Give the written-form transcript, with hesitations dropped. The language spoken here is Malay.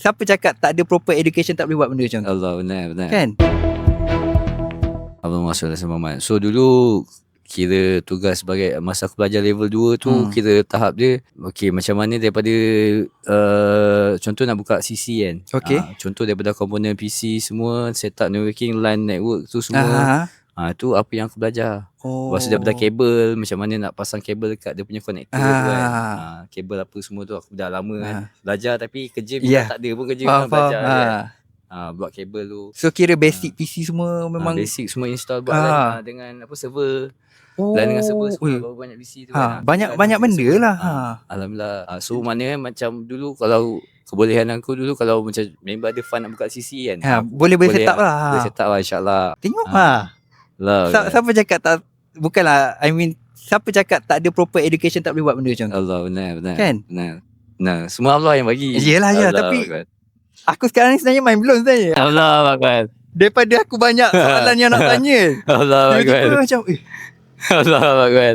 siapa cakap tak ada proper education tak boleh buat benda macam tu? Allah, benar. Kan? Allahumma shalli ala Muhammad. So dulu kira tugas sebagai masa aku belajar level 2 tu, kira tahap dia okey, macam mana daripada contoh nak buka CC kan. Okey. Contoh daripada komponen PC semua, setup networking, LAN network tu semua. Tu apa yang aku belajar. Lepas tu daripada kabel, macam mana nak pasang kabel dekat dia punya konektor tu kan. Kabel apa semua tu aku dah lama kan belajar, tapi kerja bila tak ada pun kerja kan belajar kan. Buat kabel tu. So kira basic PC semua memang basic semua install buat LAN dengan apa server. LAN dengan server semua baru banyak PC tu kan. Banyak benda lah. Alhamdulillah. So mana kan macam dulu kalau kebolehan aku dulu kalau macam member ada fund nak buka CC kan. Boleh set up lah. Boleh set up lah insyaAllah. Tengok siapa cakap tak, bukanlah, I mean siapa cakap tak ada proper education tak boleh buat benda macam tu? Allah, benar. Kan? Benar. Semua Allah yang bagi. Yelah, tapi aku sekarang ni sebenarnya main blown sebenarnya. Allah Akbar. Daripada aku banyak soalan yang nak tanya. Allah Akbar. Tiba-tiba macam Allah Akbar.